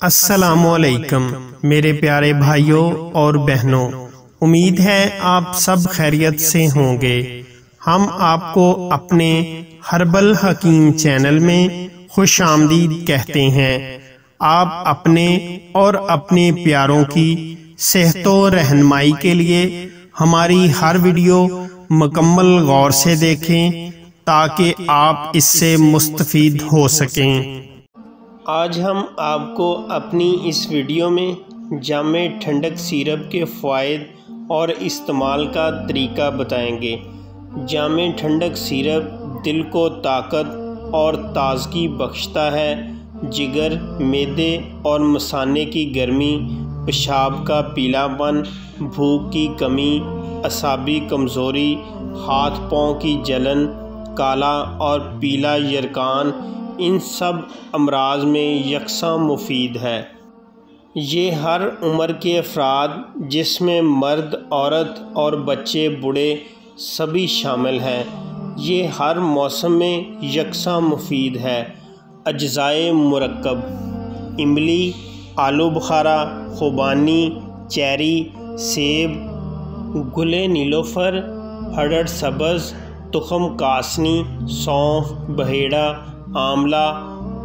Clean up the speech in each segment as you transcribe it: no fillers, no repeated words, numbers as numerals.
السلام علیکم میرے پیارے بھائیوں اور بہنوں، امید ہے آپ سب خیریت سے ہوں گے۔ ہم آپ کو اپنے ہربل حکیم چینل میں خوش آمدید کہتے ہیں۔ آپ اپنے اور اپنے پیاروں کی صحت و رہنمائی کے لیے ہماری ہر ویڈیو مکمل غور سے دیکھیں تاکہ آپ اس سے مستفید ہو سکیں۔ آج ہم آپ کو اپنی اس ویڈیو میں جامع ٹھنڈک سیرپ کے فوائد اور استعمال کا طریقہ بتائیں گے۔ جامع ٹھنڈک سیرپ دل کو طاقت اور تازگی بخشتا ہے، جگر، معدے اور مثانے کی گرمی، پیشاب کا پیلا پن، بھوک کی کمی، اعصابی کمزوری، ہاتھ پاؤں کی جلن، کالا اور پیلا یرقان، ان سب امراض میں یکساں مفید ہے۔ یہ ہر عمر کے افراد جس میں مرد، عورت اور بچے بوڑھے سبھی شامل ہیں، یہ ہر موسم میں یکساں مفید ہے۔ اجزائے مرکب: املی، آلو بخارا، خوبانی، چیری، سیب، گل نیلوفر، ہڑڑ سبز، تخم کاسنی، سونف، بہیڑا، آملہ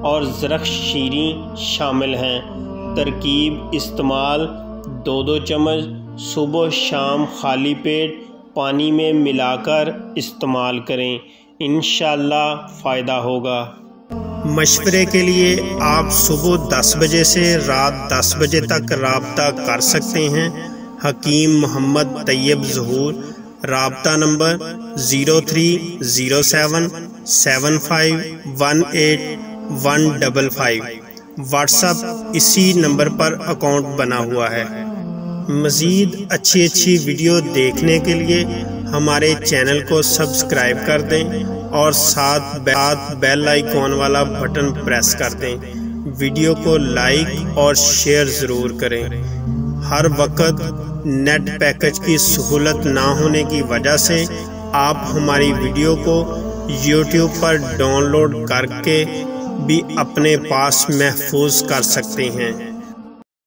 اور زرخ شیریں شامل ہیں۔ ترکیب: استعمال: 2 چمچ صبح و شام خالی پیٹ پانی میں ملا کر استعمال کریں، انشاءاللہ فائدہ ہوگا۔ مشورے کے لیے آپ صبح 10 بجے سے رات 10 بجے تک رابطہ کر سکتے ہیں۔ حکیم محمد طیب ظہور۔ رابطہ نمبر 0307 75 18 155۔ واٹس ایپ اسی نمبر پر اکاؤنٹ بنا ہوا ہے۔ مزید اچھی ویڈیو دیکھنے کے لیے ہمارے چینل کو سبسکرائب کر دیں اور ساتھ بیل آئیکن والا بٹن پریس کر دیں۔ ویڈیو کو لائک اور شیئر ضرور کریں۔ ہر وقت نیٹ پیکج کی سہولت نہ ہونے کی وجہ سے آپ ہماری ویڈیو کو یوٹیوب پر ڈاؤن لوڈ کر کے بھی اپنے پاس محفوظ کر سکتے ہیں۔